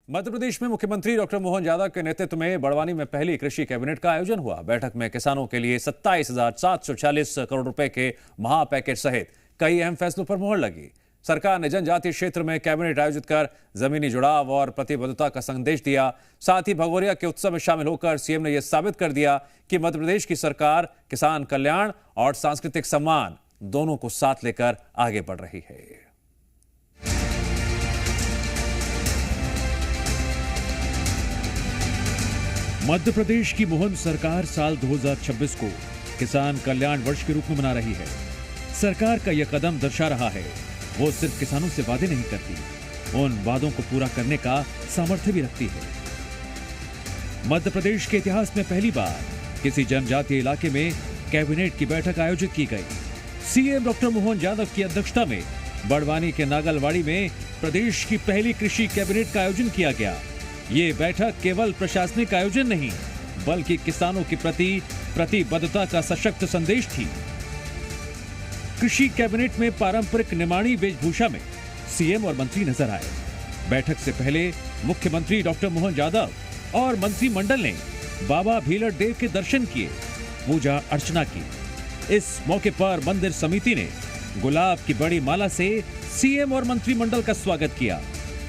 मध्य प्रदेश में मुख्यमंत्री डॉक्टर मोहन यादव के नेतृत्व में बड़वानी में पहली कृषि कैबिनेट का आयोजन हुआ। बैठक में किसानों के लिए 27,746 करोड़ रुपए के महा पैकेज सहित कई अहम फैसलों पर मुहर लगी। सरकार ने जनजातीय क्षेत्र में कैबिनेट आयोजित कर जमीनी जुड़ाव और प्रतिबद्धता का संदेश दिया। साथ ही भगोरिया के उत्सव में शामिल होकर सीएम ने यह साबित कर दिया कि मध्य प्रदेश की सरकार किसान कल्याण और सांस्कृतिक सम्मान दोनों को साथ लेकर आगे बढ़ रही है। मध्य प्रदेश की मोहन सरकार साल 2026 को किसान कल्याण वर्ष के रूप में मना रही है। सरकार का यह कदम दर्शा रहा है वो सिर्फ किसानों से वादे नहीं करती, उन वादों को पूरा करने का सामर्थ्य भी रखती है। मध्य प्रदेश के इतिहास में पहली बार किसी जनजातीय इलाके में कैबिनेट की बैठक आयोजित की गई। सीएम डॉक्टर मोहन यादव की अध्यक्षता में बड़वानी के नागलवाड़ी में प्रदेश की पहली कृषि कैबिनेट का आयोजन किया गया। ये बैठक केवल प्रशासनिक आयोजन नहीं, बल्कि किसानों के प्रति प्रतिबद्धता का सशक्त संदेश थी। कृषि कैबिनेट में पारंपरिक निमाड़ी वेशभूषा में सीएम और मंत्री नजर आए। बैठक से पहले मुख्यमंत्री डॉक्टर मोहन यादव और मंत्रिमंडल ने बाबा भीलड़ देव के दर्शन किए, पूजा अर्चना की। इस मौके पर मंदिर समिति ने गुलाब की बड़ी माला से सीएम और मंत्रिमंडल का स्वागत किया।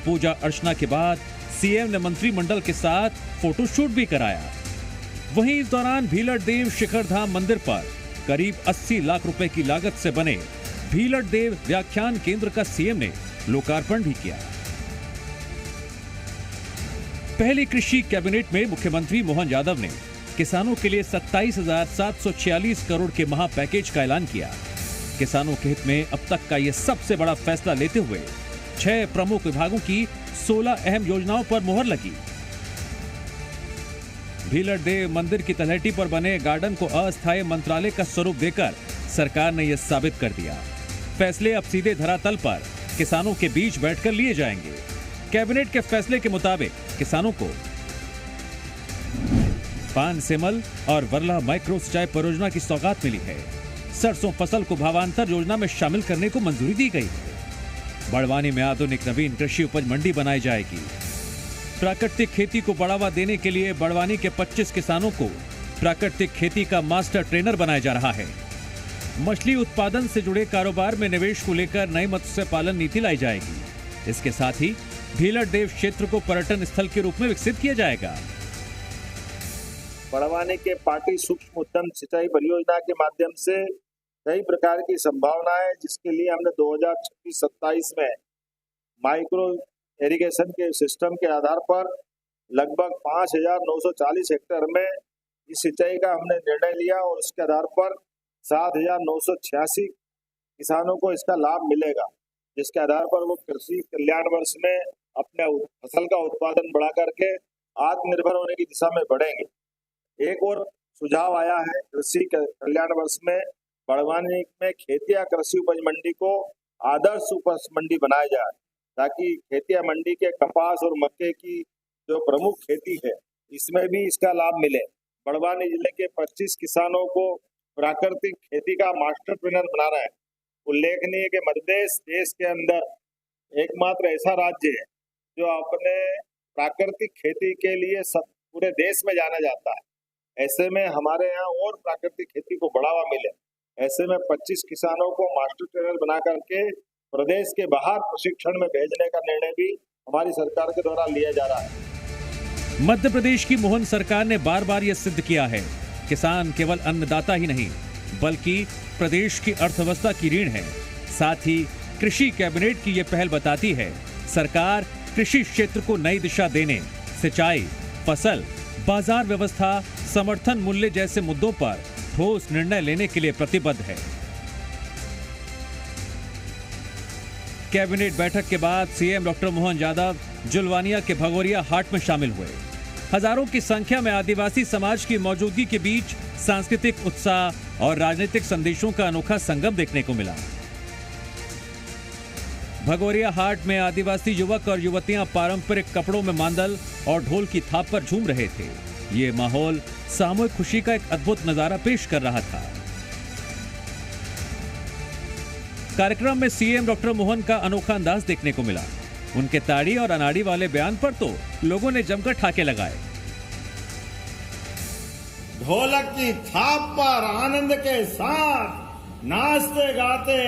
पूजा अर्चना के बाद सीएम ने मंत्रिमंडल के साथ फोटोशूट भी कराया। वहीं इस दौरान भीलड़ देव शिखर धाम मंदिर पर करीब 80 लाख रुपए की लागत से बने भीलड़ देव व्याख्यान केंद्र का सीएम ने लोकार्पण भी किया। पहली कृषि कैबिनेट में मुख्यमंत्री मोहन यादव ने किसानों के लिए 27,746 करोड़ के महा पैकेज का ऐलान किया। किसानों के हित में अब तक का यह सबसे बड़ा फैसला लेते हुए 6 प्रमुख विभागों की 16 अहम योजनाओं पर मुहर लगी। भीलड़ देव मंदिर की तलहटी पर बने गार्डन को अस्थायी मंत्रालय का स्वरूप देकर सरकार ने यह साबित कर दिया। फैसले अब सीधे धरातल पर किसानों के बीच बैठकर लिए जाएंगे। कैबिनेट के फैसले के मुताबिक किसानों को पान सेमल और वर्ला माइक्रो सिंचाई परियोजना की सौगात मिली है। सरसों फसल को भावांतर योजना में शामिल करने को मंजूरी दी गई है। बड़वानी में आधुनिक नवीन कृषि उपज मंडी बनाई जाएगी। प्राकृतिक खेती को बढ़ावा देने के लिए बड़वानी के 25 किसानों को प्राकृतिक खेती का मास्टर ट्रेनर बनाया जा रहा है। मछली उत्पादन से जुड़े कारोबार में निवेश को लेकर नई मत्स्य पालन नीति लाई जाएगी। इसके साथ ही भीलड़ देव क्षेत्र को पर्यटन स्थल के रूप में विकसित किया जाएगा। बड़वानी के पाटी सूक्ष्म उद्यम सिंचाई परियोजना के माध्यम से कई प्रकार की संभावनाएं, जिसके लिए हमने 2026-27 में माइक्रो इरिगेशन के सिस्टम के आधार पर लगभग 5,940 हेक्टेयर में इस सिंचाई का हमने निर्णय लिया और उसके आधार पर 7,986 किसानों को इसका लाभ मिलेगा, जिसके आधार पर वो कृषि कल्याण वर्ष में अपने फसल का उत्पादन बढ़ा करके आत्मनिर्भर होने की दिशा में बढ़ेंगे। एक और सुझाव आया है, कृषि कल्याण वर्ष में बड़वानी में खेतिया कृषि उपज मंडी को आदर्श उपज मंडी बनाया जाए, ताकि खेतिया मंडी के कपास और मक्के की जो प्रमुख खेती है इसमें भी इसका लाभ मिले। बड़वानी जिले के 25 किसानों को प्राकृतिक खेती का मास्टर ट्रेनर बना रहा है। उल्लेखनीय है कि मध्य प्रदेश देश के अंदर एकमात्र ऐसा राज्य है जो अपने प्राकृतिक खेती के लिए पूरे देश में जाना जाता है। ऐसे में हमारे यहाँ और प्राकृतिक खेती को बढ़ावा मिले, ऐसे में 25 किसानों को मास्टर ट्रेनर बना करके प्रदेश के बाहर प्रशिक्षण में भेजने का निर्णय भी हमारी सरकार के द्वारा लिया जा रहा है। मध्य प्रदेश की मोहन सरकार ने बार बार यह सिद्ध किया है, किसान केवल अन्नदाता ही नहीं बल्कि प्रदेश की अर्थव्यवस्था की रीढ़ है। साथ ही कृषि कैबिनेट की यह पहल बताती है सरकार कृषि क्षेत्र को नई दिशा देने, सिंचाई, फसल, बाजार व्यवस्था, समर्थन मूल्य जैसे मुद्दों पर ठोस निर्णय लेने के लिए प्रतिबद्ध है। कैबिनेट बैठक के बाद सीएम डॉक्टर मोहन यादव जुलवानिया के भगोरिया हाट में शामिल हुए। हजारों की संख्या में आदिवासी समाज की मौजूदगी के बीच सांस्कृतिक उत्साह और राजनीतिक संदेशों का अनोखा संगम देखने को मिला। भगोरिया हाट में आदिवासी युवक और युवतियां पारंपरिक कपड़ों में मांदल और ढोल की थाप पर झूम रहे थे। ये माहौल सामूहिक खुशी का एक अद्भुत नजारा पेश कर रहा था। कार्यक्रम में सीएम डॉक्टर मोहन का अनोखा अंदाज देखने को मिला। उनके ताड़ी और अनाड़ी वाले बयान पर तो लोगों ने जमकर ठाके लगाए। ढोलक की थाप पर आनंद के साथ नाचते गाते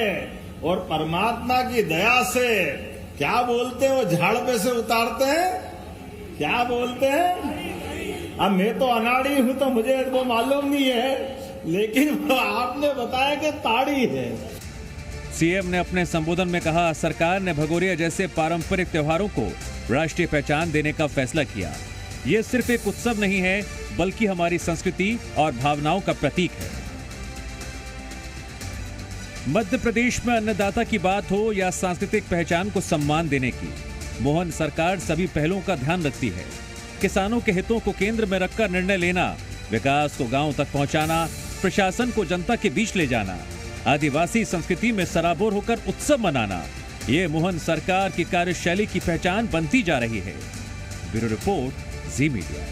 और परमात्मा की दया से क्या बोलते हैं, वो झाड़ पे से उतारते हैं, क्या बोलते हैं। अब मैं तो अनाड़ी हूं तो मुझे वो मालूम नहीं है, लेकिन वो आपने बताया कि ताड़ी है। सीएम ने अपने संबोधन में कहा, सरकार ने भगोरिया जैसे पारंपरिक त्योहारों को राष्ट्रीय पहचान देने का फैसला किया। ये सिर्फ एक उत्सव नहीं है, बल्कि हमारी संस्कृति और भावनाओं का प्रतीक है। मध्य प्रदेश में अन्नदाता की बात हो या सांस्कृतिक पहचान को सम्मान देने की, मोहन सरकार सभी पहलुओं का ध्यान रखती है। किसानों के हितों को केंद्र में रखकर निर्णय लेना, विकास को गांव तक पहुंचाना, प्रशासन को जनता के बीच ले जाना, आदिवासी संस्कृति में सराबोर होकर उत्सव मनाना, ये मोहन सरकार की कार्यशैली की पहचान बनती जा रही है। ब्यूरो रिपोर्ट, जी मीडिया।